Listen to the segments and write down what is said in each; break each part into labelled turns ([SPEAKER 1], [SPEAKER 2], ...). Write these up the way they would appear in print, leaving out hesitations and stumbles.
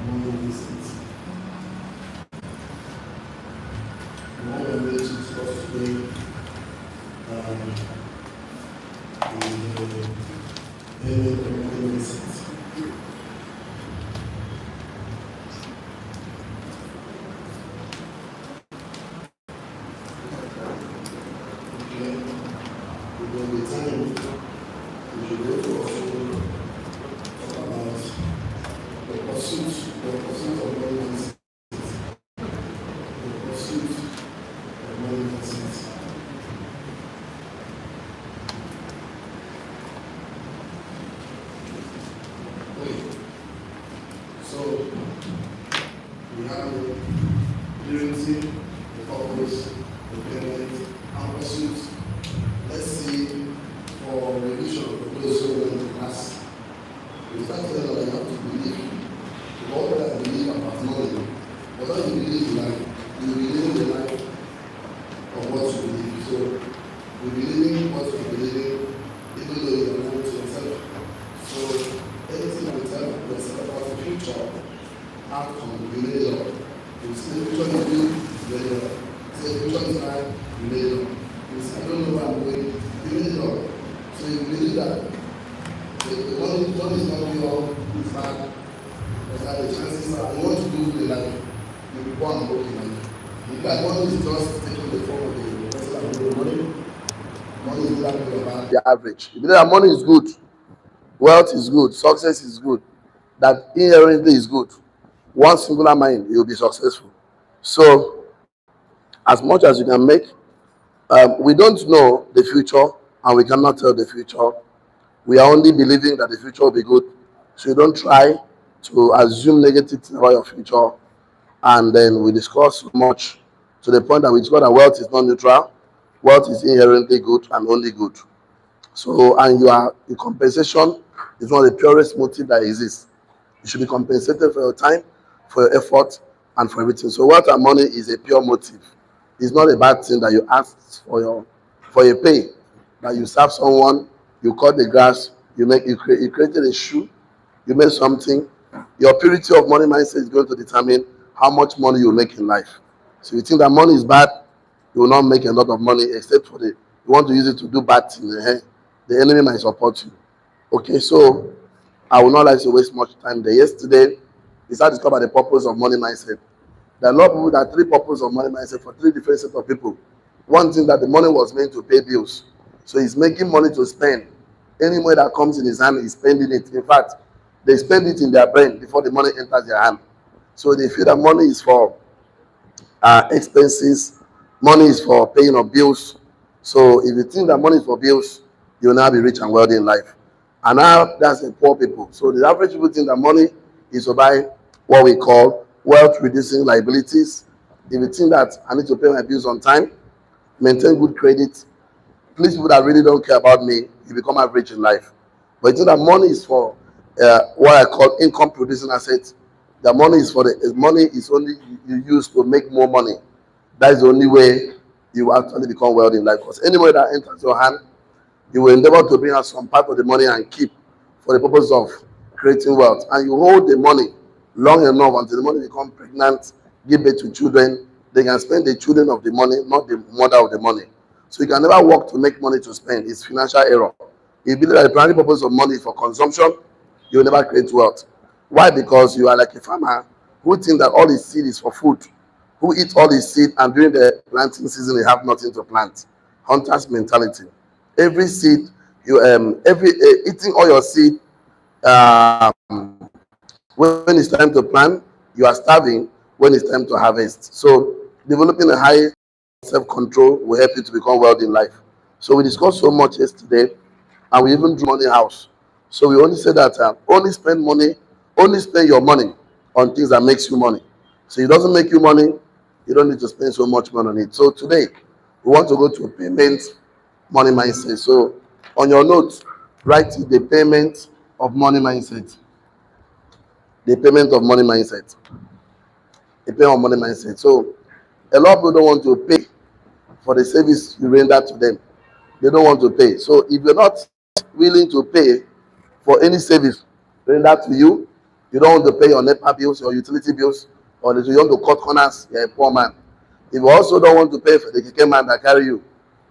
[SPEAKER 1] money mindset. One of the ways to discuss today is payment of money mindset. Okay, because the time we should go to also talk about the pursuit of money mindset. The pursuit of money mindset. Okay, so we have the purity, the purpose, the payment, and pursuit. Let's see for revision for those who went to class. We start telling them that you have to believe. What I believe about money. Whatever you believe in life, you believe in the life of what you believe. So you believe in what you believe in, even though you are lying to yourself. So anything you tell yourself about the future, outcome, you made it up. If you say the future is good, you made it up. Say the future is bad, you made it up. If you say I don't know where I'm going, you made it up. So you believe that the money is not real, it's bad. But that the chances are you want to do the life, you will be born and working life. In fact, money is just taking the form of the person that will money. Money is not good or bad. The average. If you know that money is good, wealth is good, success is good, that inherently is good. One singular mind, you will be successful. So, as much as you can make, we don't know the future and we cannot tell the future. We are only believing that the future will be good. So you don't try to assume negative things about your future. And then we discuss so much to the point that we discover that wealth is not neutral. Wealth is inherently good and only good. So, and the compensation is one of the purest motive that exists. You should be compensated for your time, for your effort, and for everything. So, wealth and money is a pure motive. It's not a bad thing that you ask for your pay, that you serve someone, you cut the grass, you created a shoe, you made something. Your purity of money mindset is going to determine how much money you make in life. So you think that money is bad, you will not make a lot of money except for you want to use it to do bad things. The enemy might support you. Okay, so I will not like to waste much time there. Yesterday, we started to talk about the purpose of money mindset. There are a lot of people that three purposes of money mindset for three different sets of people. One thing that the money was meant to pay bills. So he's making money to spend. Any money that comes in his hand, he's spending it. In fact, they spend it in their brain before the money enters their hand. So they feel that money is for expenses, money is for paying of bills. So if you think that money is for bills, you will now be rich and wealthy in life. And now that's the poor people. So the average people think that money is to buy what we call wealth reducing liabilities. If you think that I need to pay my bills on time, maintain good credit, please people that really don't care about me, you become average in life. But you think that money is for what I call income producing assets. The money is for the money is only you use to make more money. That is the only way you will actually become wealthy in life. Because any money that enters your hand, you will endeavor to bring out some part of the money and keep for the purpose of creating wealth. And you hold the money long enough until the money become pregnant, give birth to children. They can spend the children of the money, not the mother of the money. So you can never work to make money to spend. It's financial error. If you believe that the primary purpose of money is for consumption, you will never create wealth. Why? Because you are like a farmer who thinks that all his seed is for food, who eats all his seed and during the planting season they have nothing to plant. Hunter's mentality. Every seed you every eating all your seed when it's time to plant, you are starving when it's time to harvest. So developing a high self-control will help you to become wealthy in life. So we discussed so much yesterday, and we even drew money house. So we only said that only spend your money on things that makes you money. So it doesn't make you money, you don't need to spend so much money on it. So today we want to go to payment money mindset. So on your notes, write the payment of money mindset. The payment of money mindset. The payment of money mindset. So a lot of people don't want to pay for the service you render to them. They don't want to pay. So if you're not willing to pay for any service rendered to you, You don't want to pay your NEPA bills, your utility bills, or you want to cut corners, you're a poor man. If you also don't want to pay for the keke man that carry you,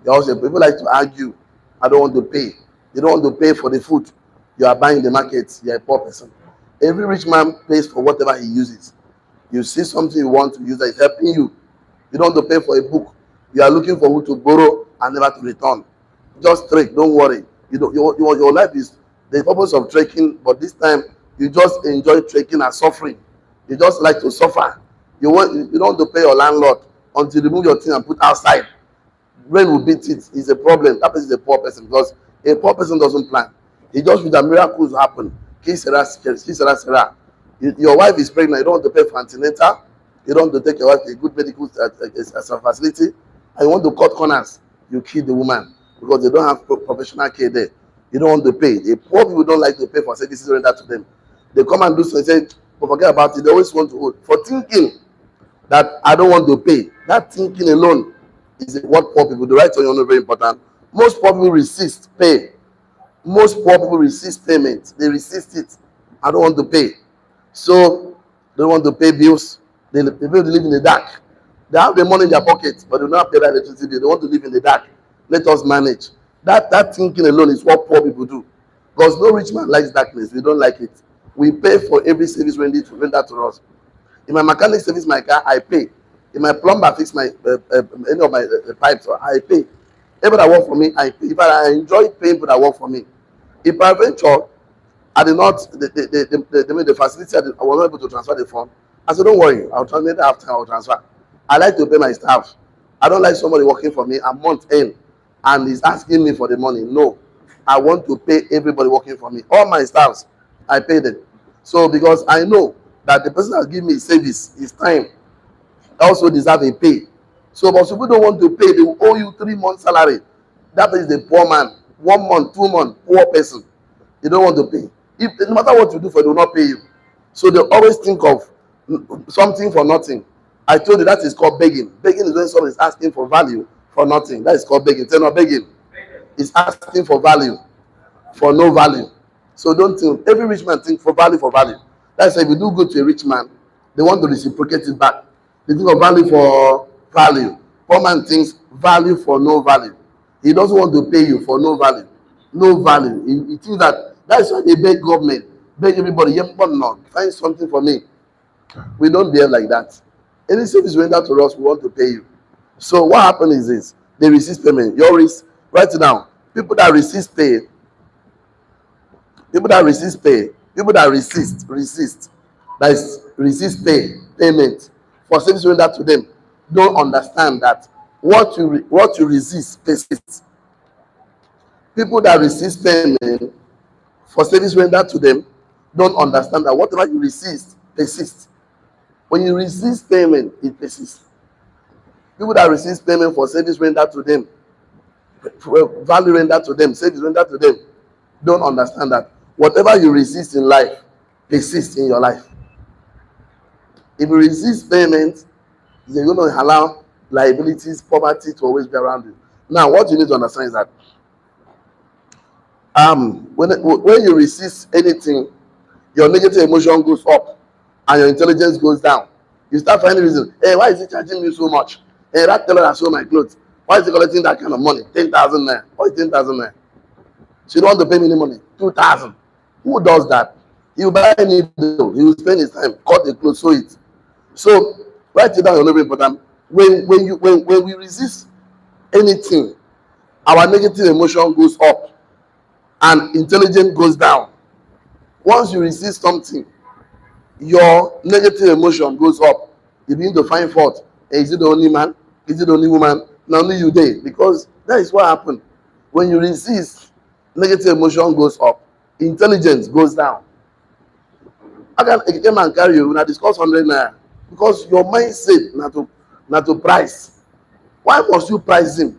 [SPEAKER 1] you also people like to argue. I don't want to pay. You don't want to pay for the food you are buying in the market, you're a poor person. Every rich man pays for whatever he uses. You see something you want to use that is helping you. You don't want to pay for a book. You are looking for who to borrow and never to return. Just trek, don't worry. Your life is the purpose of trekking, but this time you just enjoy trekking and suffering. You just like to suffer. You don't want to pay your landlord until you remove your thing and put outside. Rain will beat it. It's a problem. That person is a poor person because a poor person doesn't plan. He just with that miracles happen. Your wife is pregnant. You don't want to pay for antenatal. You don't want to take your wife to a good medical facility, and you want to cut corners. You kill the woman because they don't have professional care there. You don't want to pay. The poor people don't like to pay for services rendered to them. They come and do something, but forget about it. They always want to hold for thinking that I don't want to pay. That thinking alone is what poor people do. Right on your very important. Most poor people resist pay. Most poor people resist payment. They resist it. I don't want to pay. So they don't want to pay bills. They live in the dark. They have the money in their pockets, but they do not pay that electricity bill. They want to live in the dark. Let us manage. That thinking alone is what poor people do. Because no rich man likes darkness. We don't like it. We pay for every service rendered to us. If my mechanic service my car, I pay. If my plumber fix my any of my pipes, I pay. People that work for me, I pay. If I enjoy paying people that work for me. If I venture, I did not the facility, I was not able to transfer the fund. I said, don't worry, I'll transfer after I'll transfer. I like to pay my staff. I don't like somebody working for me a month in and is asking me for the money. No, I want to pay everybody working for me. All my staffs, I pay them. So because I know that the person that give me service, his time, also deserve a pay. So but people don't want to pay, they will owe you 3 months salary. That is the poor man. 1 month, 2 months, poor person. They don't want to pay. If no matter what you do for, they will not pay you. So they always think of something for nothing. I told you that is called begging. Begging is when someone is asking for value for nothing. That is called begging. Tell not begging. It's asking for value for no value. So don't think every rich man thinks for value for value. That's why if you do good to a rich man, they want to reciprocate it back. They think of value for value. Poor man thinks value for no value. He doesn't want to pay you for no value. No value. He thinks that's why they beg government, beg everybody, find something for me. We don't behave like that. Any service rendered to us, we want to pay you. So what happens is this: they resist payment. Your risk, write it down. People that resist pay, people that resist payment for service rendered to them, don't understand that what you resist persists. People that resist payment for service rendered to them don't understand that whatever you resist persists. When you resist payment, it persists. People that resist payment for service rendered to them, value rendered to them, service rendered to them, don't understand that whatever you resist in life persists in your life. If you resist payment, you're going to allow liabilities, poverty to always be around you. Now, what you need to understand is that when you resist anything, your negative emotion goes up and your intelligence goes down. You start finding reasons. Hey, why is he charging me so much? Hey, that teller that sold my clothes, why is he collecting that kind of money? 10,000 naira. Why is 10,000 naira? She don't want to pay me any money. 2,000. Who does that? He will buy a needle. He will spend his time, cut the clothes, sew it. So write it down. You're very important. When we resist anything, our negative emotion goes up and intelligence goes down. Once you resist something, your negative emotion goes up. You begin to find fault. Hey, is it the only man? Is it the only woman? Now only you there. Because that is what happened. When you resist, negative emotion goes up. Intelligence goes down. I can man carry you when I discuss 100 naira. Because your mindset not to price. Why must you price him?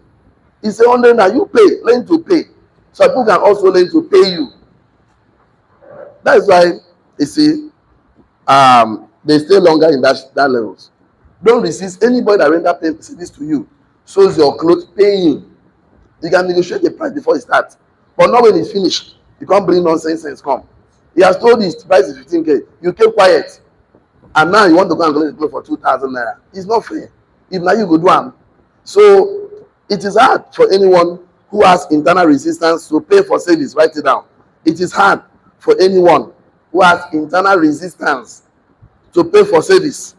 [SPEAKER 1] It's 100 naira. You pay. Learn to pay. So people can also learn to pay you. That is why you see they stay longer in that levels. Don't resist anybody that render pay service to you. Shows your clothes, pay him. You can negotiate the price before it starts. But not when it's finished. You can't bring nonsense come. He has told you his price is 15K. You keep quiet. And now you want to go and collect the clothes for 2,000 naira. It's not fair. If now you go do am. So it is hard for anyone who has internal resistance to pay for service. Write it down. It is hard for anyone who has internal resistance to pay for service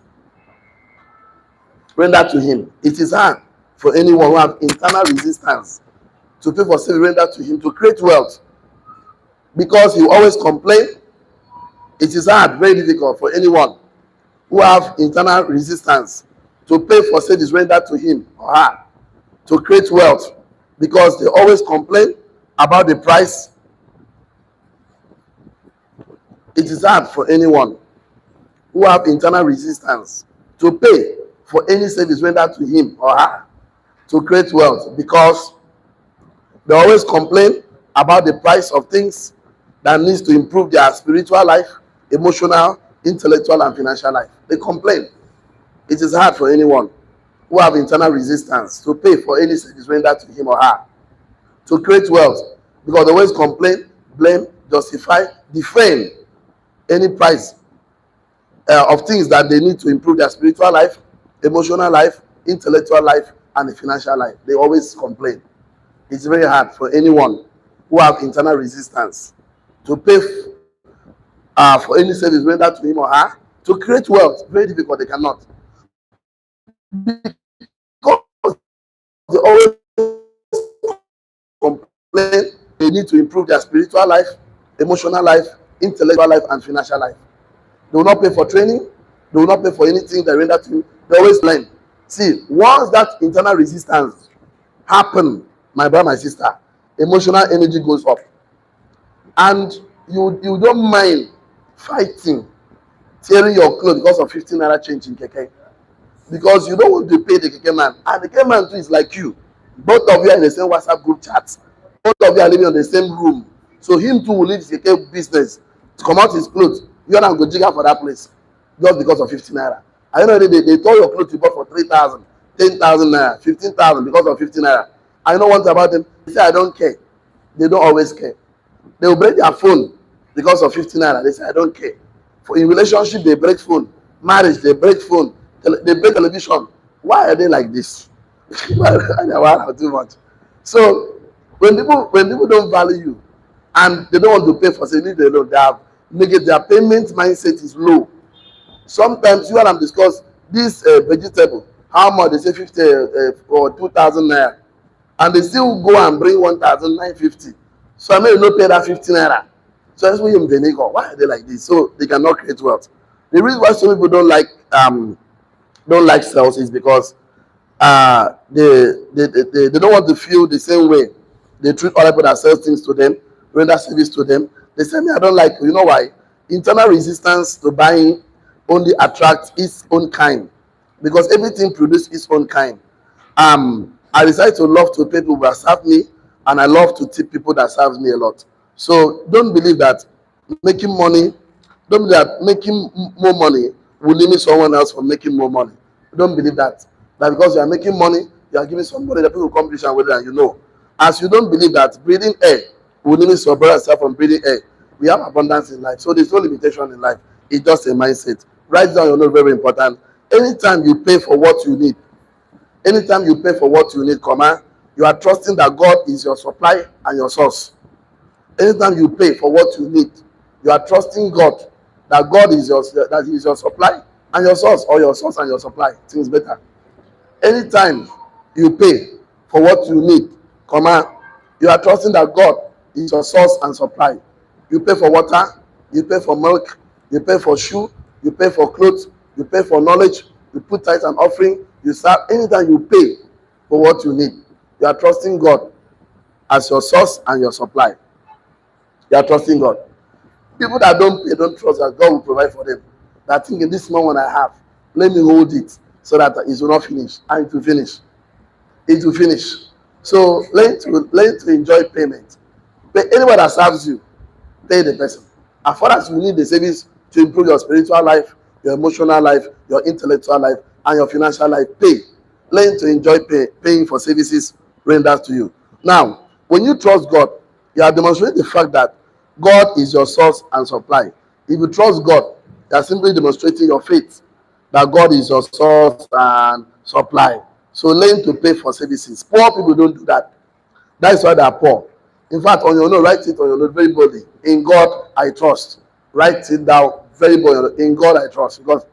[SPEAKER 1] rendered to him. It is hard for anyone who has internal resistance to pay for service rendered to him to create wealth, because he always complain. It is hard, very difficult for anyone who have internal resistance to pay for service rendered to him or her to create wealth, because they always complain about the price. It is hard for anyone who have internal resistance to pay for any service rendered to him or her to create wealth, because they always complain about the price of things that needs to improve their spiritual life, emotional, intellectual, and financial life. They complain. It is hard for anyone who have internal resistance to pay for any service rendered to him or her to create wealth, because they always complain, blame, justify, defend any price of things that they need to improve their spiritual life, emotional life, intellectual life, and the financial life. They always complain. It's very hard for anyone who have internal resistance to pay for any service rendered to him or her to create wealth. Very difficult. They cannot, because they always complain. They need to improve their spiritual life, emotional life, intellectual life, and financial life. They will not pay for training. They will not pay for anything that render to you. They always blame. See, once that internal resistance happen, my brother, my sister, emotional energy goes up, and you don't mind fighting, tearing your clothes because of 15 naira change in keke, because you don't want to pay the keke man, and the keke man too is like you. Both of you are in the same WhatsApp group chat. Both of you are living in the same room. So him too will leave his keke business to come out his clothes. You and go jigger for that place just because of 15 naira. I know they tore your clothes you bought for 3,000, 10,000 naira, 15,000 because of 15 naira. I know one thing about them. They say I don't care. They don't always care. They will break their phone because of 15 naira. They say I don't care. For in relationship they break phone, marriage they break phone, they break television. Why are they like this? Why are they too much? So when people don't value you and they don't want to pay for something, they know they have negative. Their payment mindset is low. Sometimes you and I discuss this vegetable, how much they say 50 or 2,000 naira, and they still go and bring 1,950. So I may not pay that 15 naira. So that's why you're vinegar. Why are they like this? So they cannot create wealth. The reason why some people don't like sales is because they don't want to feel the same way they treat other people that sell things to them, render service to them. They say, me, I don't like, you know why? Internal resistance to buying only attracts its own kind, because everything produces its own kind. I decide to love to pay people that serve me, and I love to tip people that serves me a lot. So don't believe that making money, don't believe that making more money will limit someone else from making more money. Don't believe that. That because you are making money, you are giving somebody that people competition with it, and you know. As you don't believe that breathing air will limit your brother self from breathing air. We have abundance in life, so there's no limitation in life. It's just a mindset. Write down your note, very important. Anytime you pay for what you need, anytime you pay for what you need, you are trusting that God is your supply and your source. Anytime you pay for what you need, you are trusting God that God is that He is your supply and your source, or your source and your supply. Things better. Anytime you pay for what you need, you are trusting that God is your source and supply. You pay for water, you pay for milk, you pay for shoe, you pay for clothes, you pay for knowledge, you put tithes and offering, you serve. Anytime you pay for what you need, you are trusting God as your source and your supply. You are trusting God. People that don't pay don't trust that God will provide for them. That thinking, this moment I have, let me hold it so that it will not finish, and it will finish. It will finish. So learn to enjoy payment. Pay anyone that serves you, pay the person. As far as you need the service to improve your spiritual life, your emotional life, your intellectual life, and your financial life, pay. Learn to enjoy paying for services rendered to you. Now, when you trust God, you are demonstrating the fact that God is your source and supply. If you trust God, you are simply demonstrating your faith that God is your source and supply. So learn to pay for services. Poor people don't do that. That is why they are poor. In fact, on your note, write it on your note very boldly. In God I trust. Write it down very boldly. In God I trust. Because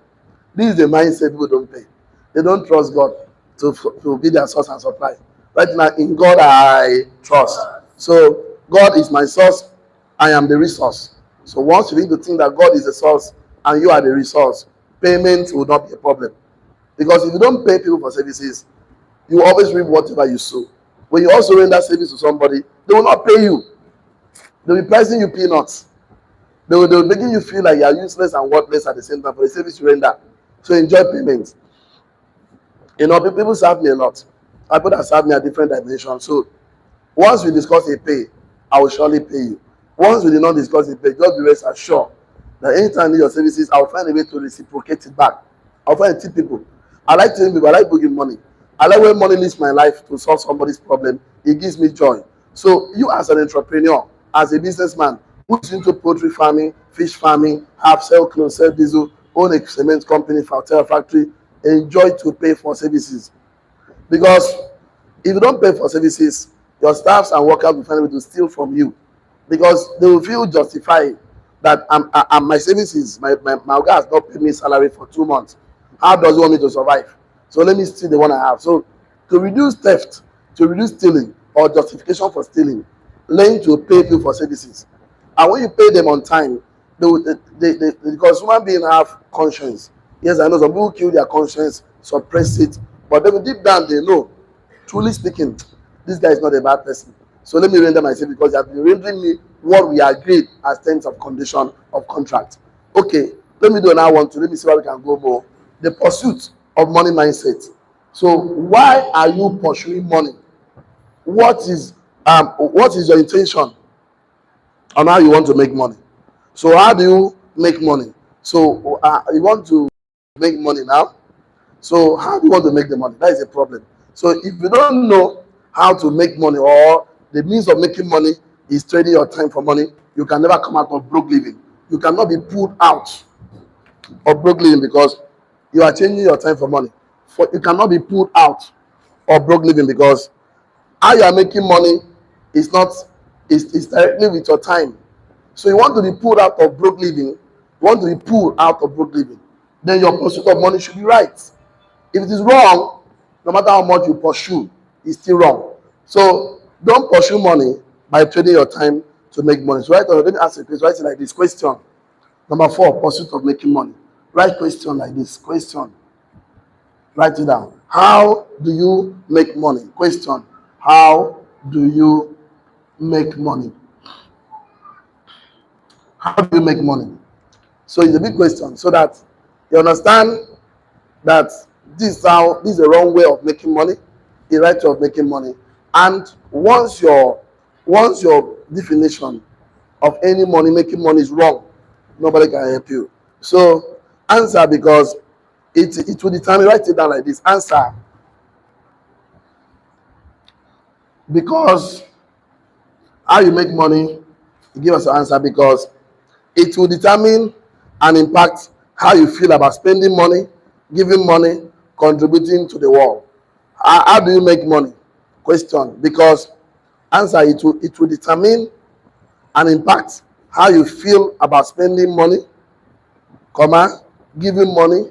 [SPEAKER 1] this is the mindset people don't pay. They don't trust God to be their source and supply. Right now, in God I trust. So God is my source. I am the resource. So once you need to think that God is the source and you are the resource, payment will not be a problem. Because if you don't pay people for services, you always reap whatever you sow. When you also render service to somebody, they will not pay you. They'll be pricing you peanuts. They will making you feel like you are useless and worthless at the same time for the service you render. So enjoy payment. You know, people serve me a lot. People that serve me at different dimensions. So once we discuss a pay, I will surely pay you. Once we did not discuss a pay, just be rest assured that anytime I need your services, I will find a way to reciprocate it back. I'll find tip people. I like telling people, I like booking money. I like when money leaves my life to solve somebody's problem. It gives me joy. So you as an entrepreneur, as a businessman, who's into poultry farming, fish farming, have sell clothes, sell diesel, own a cement company, hotel factory, enjoy to pay for services. Because if you don't pay for services, your staffs and workers will find a way to steal from you. Because they will feel justified that my services, my guy has not paid me salary for 2 months. How does he want me to survive? So let me steal the one I have. So to reduce theft, to reduce stealing or justification for stealing, learn to pay people for services. And when you pay them on time, because human beings have conscience. Yes, I know some people kill their conscience, suppress it, but then deep down they know, truly speaking, this guy is not a bad person. So let me render myself because they have been rendering me what we agreed as terms of condition of contract. Okay, let me do another one too. Let me see where we can go more. The pursuit of money mindset. So why are you pursuing money? What is your intention on how you want to make money? So how do you make money? So you want to make money now. So how do you want to make the money? That is a problem. So if you don't know how to make money or the means of making money is trading your time for money, you can never come out of broke living. You cannot be pulled out of broke living because you are changing your time for money. You cannot be pulled out of broke living because how you are making money is not is directly with your time. So you want to be pulled out of broke living, you want to be pulled out of broke living, then your pursuit of money should be right. If it is wrong, no matter how much you pursue, it's still wrong. So don't pursue money by trading your time to make money. So let me ask you a question. Write it like this. Question number 4, pursuit of making money. Write question like this. Question. Write it down. How do you make money? Question. How do you make money? How do you make money? So it's a big question so that you understand that this is the wrong way of making money, the right way of making money. And once your definition of any money making money is wrong, nobody can help you. So answer because it will determine. Write it down like this. Answer because how you make money, give us an answer because it will determine and impact how you feel about spending money, giving money, contributing to the world. How do you make money? Question. Because answer it will determine and impact how you feel about spending money, comma, giving money,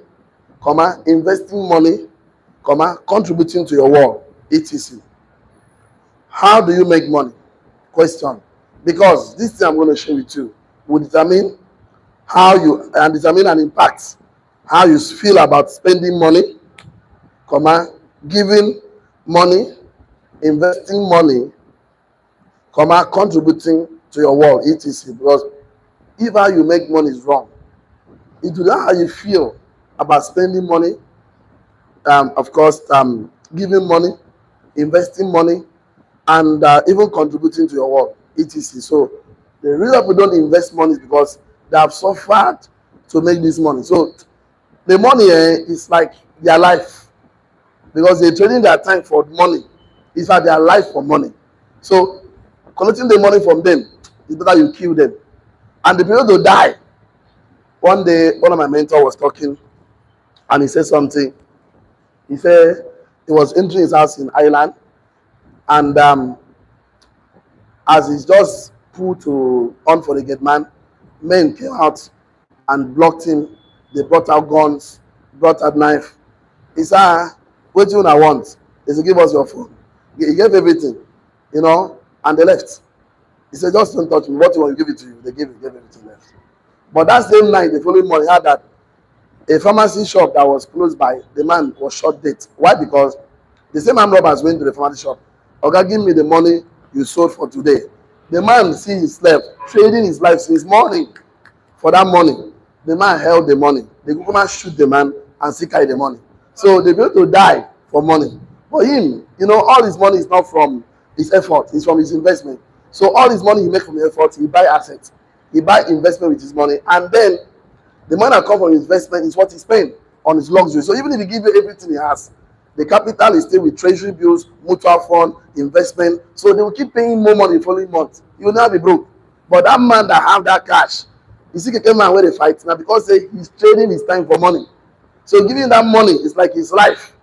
[SPEAKER 1] comma, investing money, comma, contributing to your world, etc. How do you make money? Question. Because this thing I'm going to share with you will determine how you and determine and impact how you feel about spending money, comma, giving money, investing money, comma, contributing to your world, etc. Because if how you make money is wrong, it will not how you feel about spending money, of course, giving money, investing money, and even contributing to your world, etc. So the reason people don't invest money is because they have suffered to make this money. So the money is like their life because they're trading their time for money. It's like their life for money. So collecting the money from them is better you kill them And the period to die. One day, one of my mentors was talking, and he said something. He said he was entering his house in Ireland, and as he's just pulled to on for the gate man, men came out and blocked him. They brought out guns, brought out knife. He said, what do you want? He said, give us your phone. He gave everything, and they left. He said, just don't touch me. What you want, give it to you. They gave everything left. But that same night, the following morning, he had that a pharmacy shop that was close by, the man was shot dead. Why? Because the same armed robbers went to the pharmacy shop. Okay, give me the money you sold for today. The man see his left, trading his life since morning for that money. The man held the money. The government shoot the man and still carry the money. So they going to die for money. For him, all his money is not from his effort, it's from his investment. So all his money he make from his effort, he buy assets. He buy investment with his money, and then the money that comes from investment is what he spend on his luxury. So even if he give you everything he has, the capital is still with treasury bills, mutual fund, investment. So they will keep paying more money the following month. You will never be broke. But that man that have that cash, you see a man where they fight now because he's trading his time for money. So giving that money is like his life.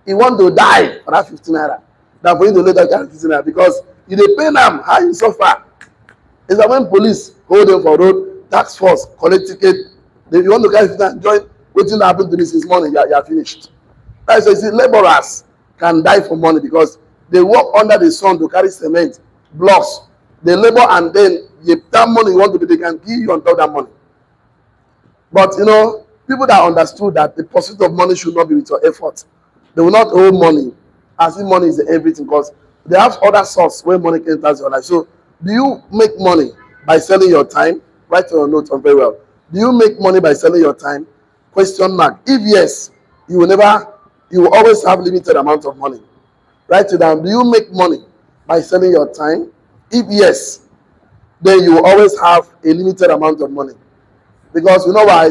[SPEAKER 1] He want to die for that 15 naira. That for him to later get 15 naira because you dey pay them how you suffer. It's like when police hold them for road, tax force, collect ticket. If you want to carry 15 naira, join wetin happen to me since morning, you are finished. That's why you see laborers can die for money because they work under the sun to carry cement, blocks. They labor and then that money you want to be, they can give you on top of that money. But people that understood that the pursuit of money should not be with your effort, they will not owe money as if money is everything because they have other source where money can enter your life. So do you make money by selling your time? Write your note on very well. Do you make money by selling your time? Question mark. If yes, you will always have limited amount of money. Write it down. Do you make money by selling your time? If yes, then you will always have a limited amount of money. Because you know why?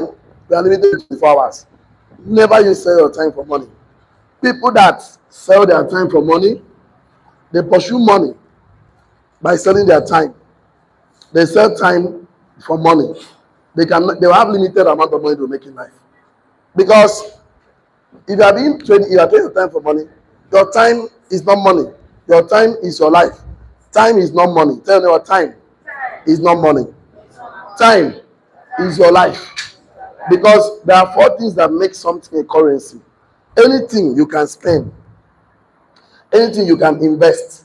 [SPEAKER 1] We are limited to 24 hours. Never you sell your time for money. People that sell their time for money, they pursue money by selling their time. They sell time for money. They will have limited amount of money to make in life. Because if you are being trading, you are trading your time for money, your time is not money. Your time is your life. Time is not money. Tell me what time is not money. Time is your life. Because there are 4 things that make something a currency. Anything you can spend, anything you can invest,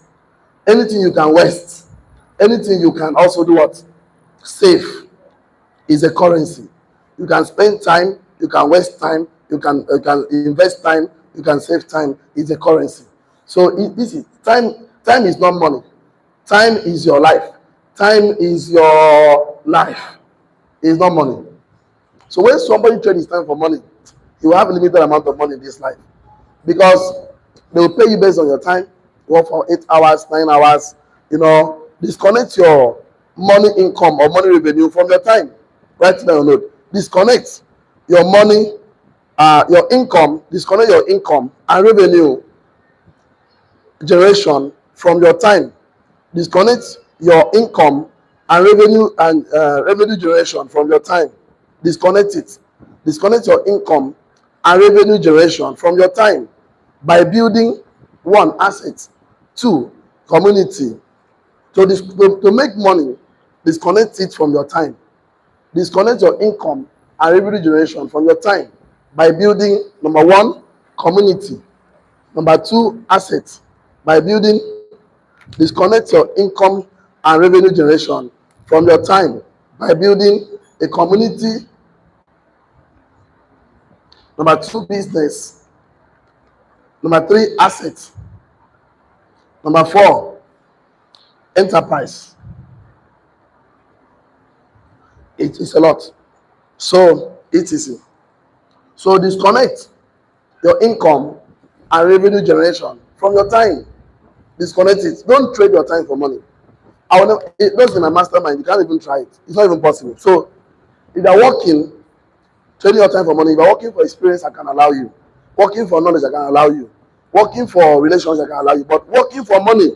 [SPEAKER 1] anything you can waste, anything you can also do what? Save is a currency. You can spend time, you can waste time, you can invest time, you can save time. It's a currency. So this is time. Time is not money. Time is your life. Time is your life. It's not money. So when somebody trades his time for money, he will have a limited amount of money in this life because they will pay you based on your time. You work for 8 hours, 9 hours. Disconnect your money income or money revenue from your time. Write it down. Disconnect your money, your income. Disconnect your income and revenue generation from your time. Disconnect your income and revenue generation from your time. Disconnect it. Disconnect your income and revenue generation from your time by building 1, assets, 2, community. To make money, disconnect it from your time. Disconnect your income and revenue generation from your time by building, number 1, community. Number 2, assets. By disconnect your income and revenue generation from your time by building a community. Number 2, business. Number 3, assets. Number 4, enterprise. It is a lot. So it is. So disconnect your income and revenue generation from your time. Disconnect it. Don't trade your time for money. Those in my mastermind, you can't even try it. It's not even possible. So if you're working, trading your time for money, if you're working for experience, I can allow you. Working for knowledge, I can allow you. Working for relations, I can allow you. But working for money,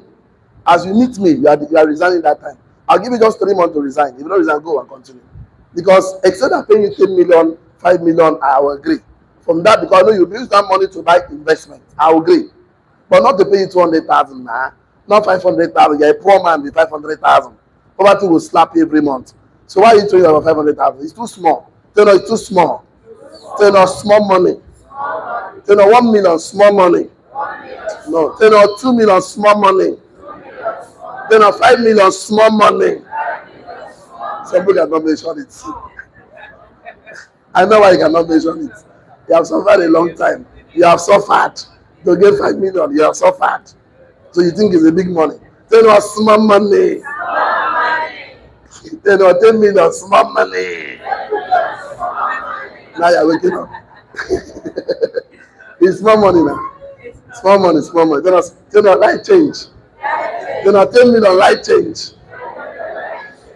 [SPEAKER 1] as you meet me, you are resigning that time. I'll give you just 3 months to resign. If you don't resign, go and continue. Because except I'm paying you 10 million, 5 million, I will agree. From that, because I know you use that money to buy investment, I will agree. But not to pay you 200,000, nah. Not 500,000. You're a poor man with 500,000. Poverty will slap you every month. So why are you telling about 500,000? It's too small. Tell you, it's too small. Tell you, small money. Tell you, 1 million, small money. No. Tell you, 2 million, small money. Tell you, 5 million, small money. Some people cannot mention it. I know why you cannot mention it. You have suffered a long time. You have suffered to get 5 million. You have suffered. So you think it's a big money. Tell you, small money. Tell you, 10 million, small money. Now you're waking up. It's small money now. Small money, small money. Tell you, light change. Tell you, 10 million, light change.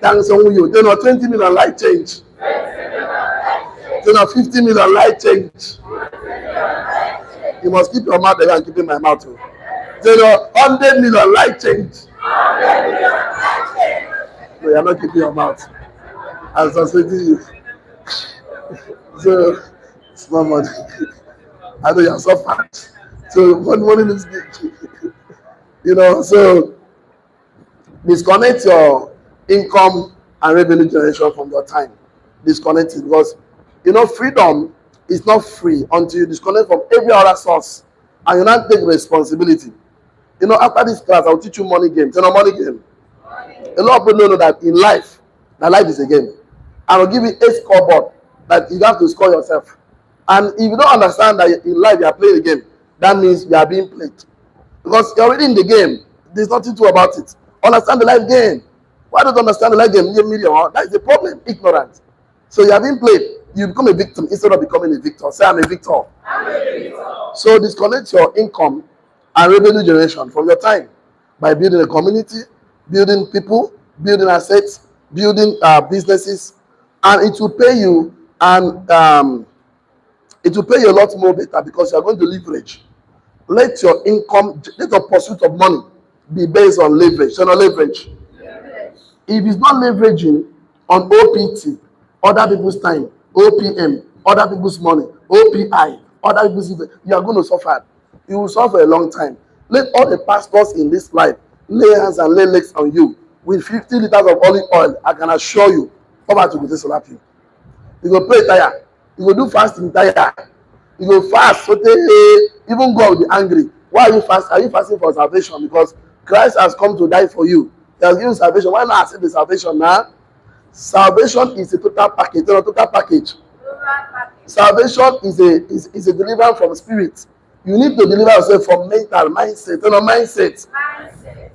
[SPEAKER 1] Thanks on you. Tell you, 20 million, light change. Tell you, 50 million, light change. You must keep your mouth there and keep in my mouth too. Tell you, 100 million, light change. No, you're not keeping your mouth. I'm suspecting you. So, small money. I know you're so fat. So, money looks big. So disconnect your income and revenue generation from your time. Disconnect it because, freedom is not free until you disconnect from every other source and you not take responsibility. After this class, I'll teach you money game. Money game. A lot of people know that in life, that life is a game. I will give you a scoreboard that you have to score yourself. And if you don't understand that in life you are playing a game, that means you are being played. Because you're already in the game. There's nothing to about it. Understand the life game. Why don't you understand the life game? That is the problem. Ignorance. So you are being played. You become a victim instead of becoming a victor. Say, I'm a victor. I'm a victor. So disconnect your income and revenue generation from your time by building a community, building people, building assets, building businesses, and it will pay you. And it will pay you a lot more better because you are going to leverage. Let your pursuit of money be based on leverage. So, no leverage. If it's not leveraging on OPT, other people's time, OPM, other people's money, OPI, other people's, you are going to suffer. You will suffer a long time. Let all the pastors in this life lay hands and lay legs on you with 50 liters of olive oil. I can assure you, poverty will just slap you. You go pray tire. You go do fasting tire. You go fast. So even God will be angry. Why are you fasting? Are you fasting for salvation? Because Christ has come to die for you. He has given salvation. Why not accept the salvation now? Salvation is a total package. Total package. Salvation is a deliverance from spirit. You need to deliver yourself from mental mindset. Mindset.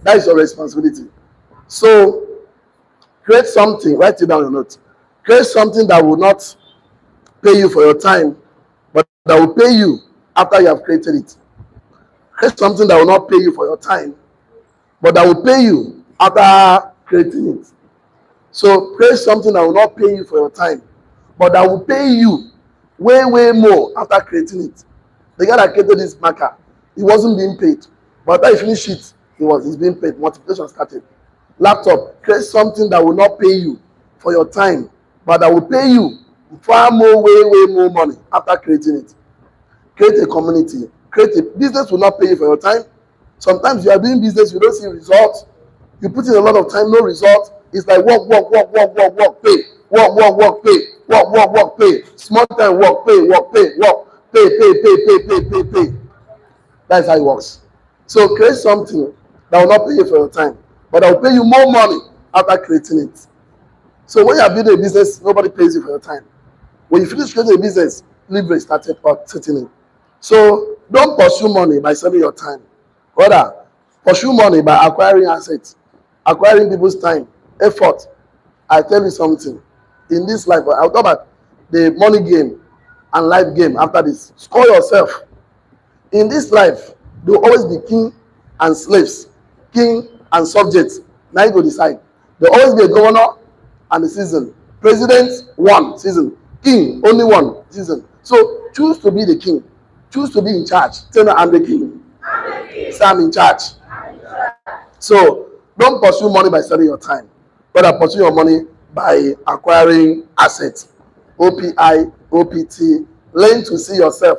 [SPEAKER 1] That is your responsibility. So create something. Write it down on your note. Create something that will not pay you for your time, but that will pay you after you have created it. Create something that will not pay you for your time, but that will pay you after creating it. So create something that will not pay you for your time, but that will pay you way, way more after creating it. The guy that created this marker, he wasn't being paid. But after he finished it, he's being paid. Multiplication started. Laptop, create something that will not pay you for your time, but that will pay you far more, way, way more money after creating it. Create a community. Create a business will not pay you for your time. Sometimes you are doing business, you don't see results. You put in a lot of time, no results. It's like work, pay. Work, pay. Small time, work, pay. Pay. That's how it works. So create something that will not pay you for your time, but that will pay you more money after creating it. So when you are building a business, nobody pays you for your time. When you finish creating a business, leverage started setting in. So don't pursue money by selling your time. Rather, pursue money by acquiring assets, acquiring people's time, effort. I tell you something. In this life, I'll talk about the money game and life game after this. Score yourself. In this life, there will always be king and slaves, king and subjects. Now you go decide. There will always be a governor and a citizen. President, one season. King, only one season. So choose to be the king. Choose to be in charge. Tell me, I'm the king. Say, I'm in charge. So don't pursue money by selling your time. Rather pursue your money by acquiring assets. OPI, OPT. Learn to see yourself.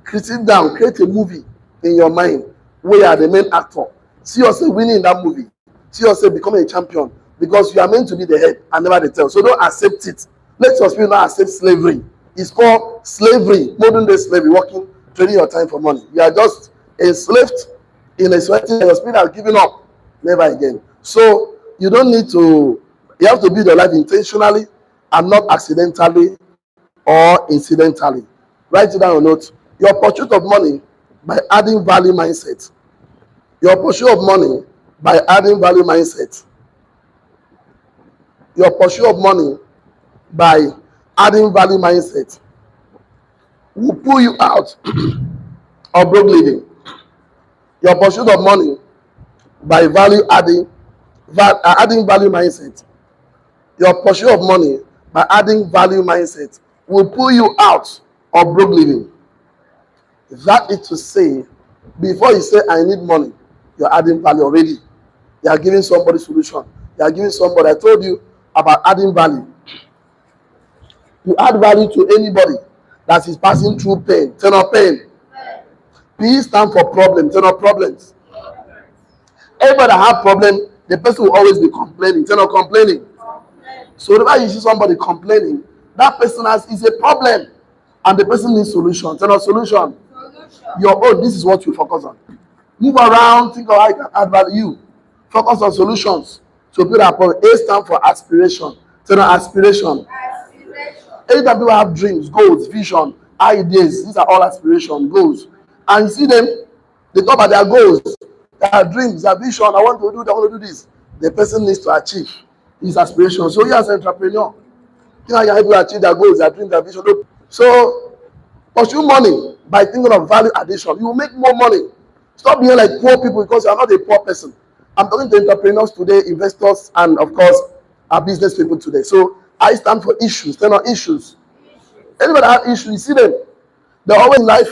[SPEAKER 1] Sit down, create a movie in your mind where you are the main actor. See yourself winning in that movie. See yourself becoming a champion because you are meant to be the head and never the tail. So don't accept it. Let your spirit not accept slavery. It's called slavery, modern day slavery, working, trading your time for money. You are just enslaved in a sweating, your spirit has given up. Never again. So you don't need to, you have to build your life intentionally and not accidentally or incidentally. Write it down on note. Your pursuit of money by adding value mindset. Your pursuit of money by adding value mindset. Your pursuit of money by adding value mindset will pull you out of broke living. Your pursuit of money by adding value mindset. Your pursuit of money by adding value mindset will pull you out of broke living. That is to say, before you say I need money, you're adding value already. You are giving somebody solution. You are giving somebody. I told you about adding value. You add value to anybody that is passing through pain. Turn on pain. P stand for problem. Turn on problems. Everybody that have problem, the person will always be complaining. Turn on complaining. So whenever you see somebody complaining, that person is a problem, and the person needs solution. Turn on solution. Your own. This is what you focus on. Move around. Think of how you can add value. Focus on solutions. So build up. A stand for aspiration. Turn on aspiration. Anytime people have dreams, goals, vision, ideas, these are all aspiration, goals. And you see them, they talk about their goals, their dreams, their vision. I want to do that, I want to do this. The person needs to achieve his aspiration. So you as an entrepreneur, you know, you're able to achieve their goals, their dreams, their vision. So pursue money by thinking of value addition. You will make more money. Stop being like poor people because you are not a poor person. I'm talking to entrepreneurs today, investors, and of course, our business people today. So I stand for issues. They're not issues. Anybody that have issues, you see them. They're always in life.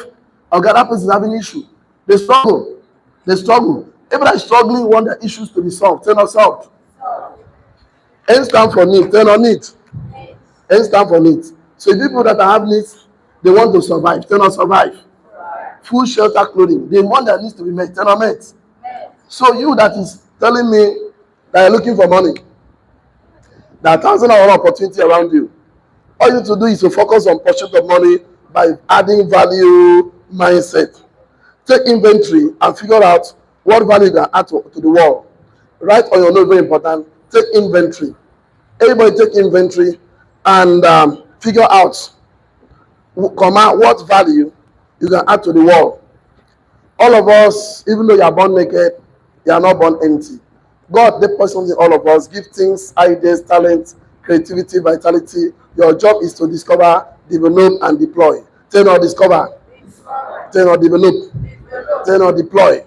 [SPEAKER 1] Or God happens is having issue. They struggle. They struggle. Everybody struggling want their issues to be solved. They're not solved. N stand for need. They're not need. N stand for need. So people that have needs, they want to survive. They're not survive. Food, shelter, clothing. They want their needs to be met. They're not met. So you that is telling me that you're looking for money, there are thousands of opportunities around you. All you need to do is to focus on pursuit of money by adding value mindset. Take inventory and figure out what value you can add to the world. Write on your note, very important. Take inventory. Everybody take inventory and figure out what value you can add to the world. All of us, even though you are born naked, you are not born empty. God deposits in all of us giftings, ideas, talents, creativity, vitality. Your job is to discover, develop, and deploy. Turn or discover. Turn or develop. Turn or deploy.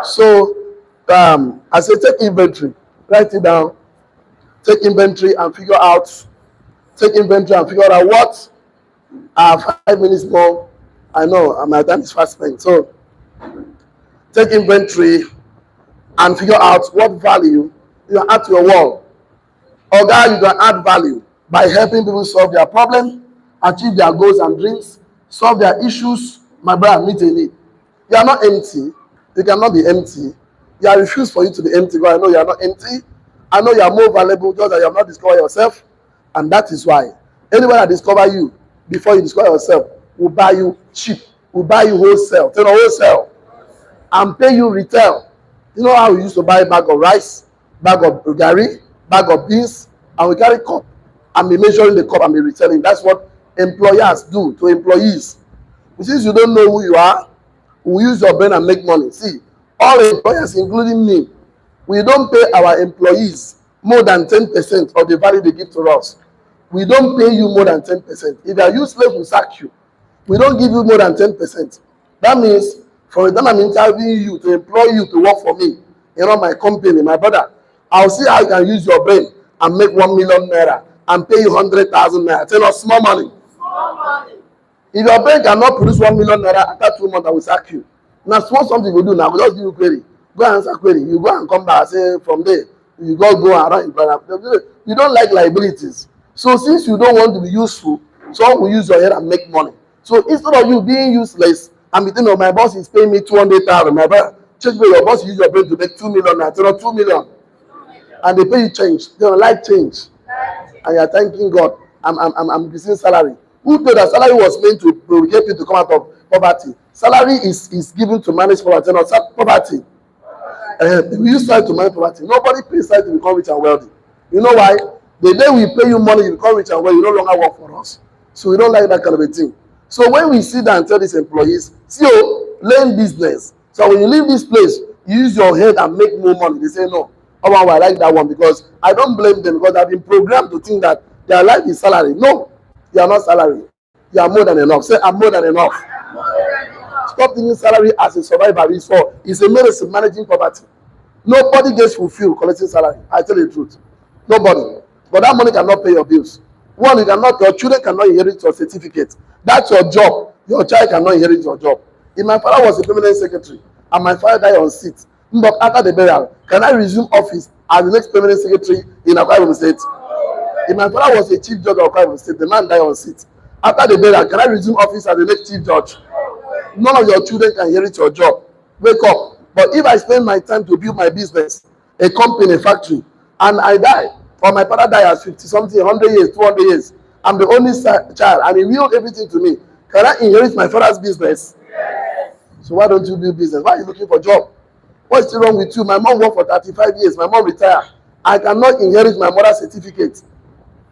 [SPEAKER 1] So, I say take inventory. Write it down. Take inventory and figure out. Take inventory and figure out what. I have 5 minutes more. I know my time is fast spent. So, take inventory and figure out what value you add to your world. Or God, you can add value by helping people solve their problem, achieve their goals and dreams, solve their issues. My brother, meet a need. You are not empty. You cannot be empty. You are refused for you to be empty. God, I know you are not empty. I know you are more valuable just that you have not discovered yourself. And that is why anybody that discover you before you discover yourself will buy you cheap, will buy you wholesale, wholesale, and pay you retail. You know how we used to buy a bag of rice, bag of gari, bag of beans, and we carry cup and be measuring the cup and be retailing. That's what employers do to employees. Since you don't know who you are, we use your brain and make money. See, all employers, including me, we don't pay our employees more than 10% of the value they give to us. We don't pay you more than 10%. If you are useless, we sack you. We don't give you more than 10%. That means from the time I'm interviewing you to employ you to work for me, my company, my brother, I'll see how you can use your brain and make 1 million naira and pay you 100,000 naira. Tell us small money. Small money. If your brain cannot produce 1 million naira after 2 months, I will sack you. Now, small something we do now, we just give you query. Go and answer query. You go and come back and say from there, You got to go around. You don't like liabilities. So since you don't want to be useful, someone will use your head and make money. So instead of you being useless, and thinking, oh, my boss is paying me 200,000. My brother, check me, your boss use your brain to make 2 million. I tell you 2 million. And they pay you change. They don't like change. And you're thanking God. I'm receiving salary. Who told that salary was meant to get you to come out of poverty? Salary is given to manage poverty, not poverty. We use salary to manage poverty. Nobody pays salary to become rich and wealthy. You know why? The day we pay you money, you become rich and wealthy, you no longer work for us. So we don't like that kind of a thing. So when we sit down and tell these employees, see, learn business. So when you leave this place, you use your head and make more money. They say, no, oh, wow, I like that one, because I don't blame them, because they've been programmed to think that their life is salary. No, you are not salary. You are more than enough. Say, I'm more than enough. Stop thinking salary as a survivor. It's a medicine managing poverty. Nobody gets fulfilled collecting salary. I tell you the truth. Nobody. But that money cannot pay your bills. One, your children cannot inherit your certificate. That's your job. Your child cannot inherit your job. If my father was a permanent secretary and my father died on seat, but after the burial, can I resume office as the next permanent secretary in Akwa Ibom State? If my father was a chief judge of Akwa Ibom State, the man died on seat. After the burial, can I resume office as the next chief judge? None of your children can inherit your job. Wake up. But if I spend my time to build my business, a company, a factory, and I die, or my father died at 50 something, 100 years, 200 years, I'm the only child, and he willed everything to me. Can I inherit my father's business? Yes. So why don't you build business? Why are you looking for a job? What's wrong with you? My mom worked for 35 years. My mom retired. I cannot inherit my mother's certificate.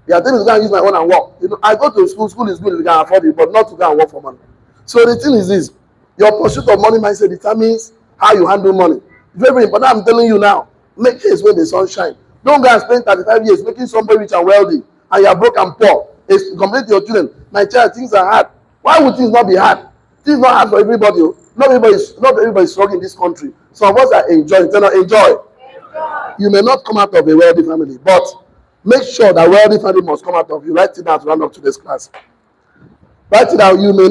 [SPEAKER 1] You are telling me to go and use my own and work. I go to school. School is good if you can afford it, but not to go and work for money. So the thing is this: your pursuit of money mindset determines how you handle money. Very important. I'm telling you now. Make haste when the sun shines. Don't go and spend 35 years making somebody rich and wealthy, and you are broke and poor. It's complete your children. My child, things are hard. Why would things not be hard? Things not hard for everybody. Not everybody is struggling in this country. Some of us are enjoying. They not enjoy. You may not come out of a wealthy family, but make sure that wealthy family must come out of you. Write it down to round up today's class. Write it down. You may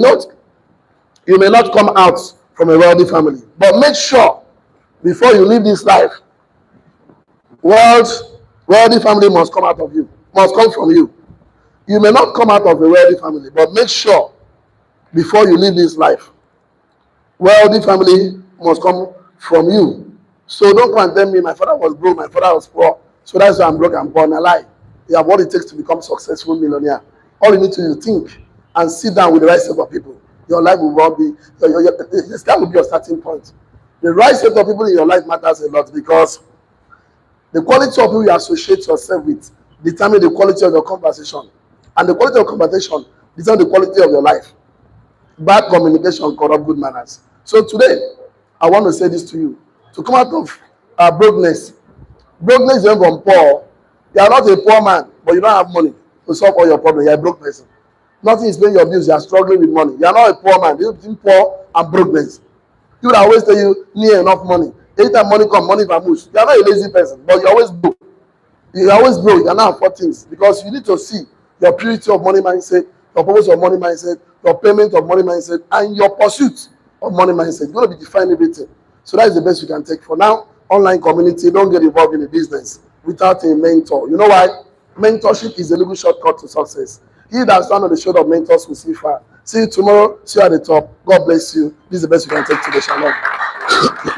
[SPEAKER 1] not come out from a wealthy family, but make sure before you leave this life, wealthy family must come out of you, must come from you. You may not come out of a wealthy family, but make sure before you leave this life, wealthy family must come from you. So don't come and tell me my father was broke, my father was poor, so that's why I'm broke and poor. And I lie. You have what it takes to become a successful millionaire. All you need to do is think and sit down with the right set of people. Your life will not be, that will be your starting point. The right set of people in your life matters a lot, because the quality of people you associate yourself with determine the quality of your conversation. And the quality of conversation determines the quality of your life. Bad communication corrupts good manners. So today, I want to say this to you. To come out of brokenness. Brokenness is from poor. You are not a poor man, but you don't have money to solve all your problems. You are a broke person. Nothing is paying your bills. You are struggling with money. You are not a poor man. You're between poor and brokenness. People always tell you near enough money. Anytime money comes, money vamoose. You are not a lazy person, but you're always broke. You're always broke. You cannot afford things, because you need to see your purity of money mindset, your purpose of money mindset, your payment of money mindset, and your pursuit of money mindset. You're going to be defining everything. So that is the best you can take for now. Online community, don't get involved in the business without a mentor. You know why? Mentorship is a little shortcut to success. He that stands on the shoulder of mentors will see far. See you tomorrow. See you at the top. God bless you. This is the best you can take today. Shalom.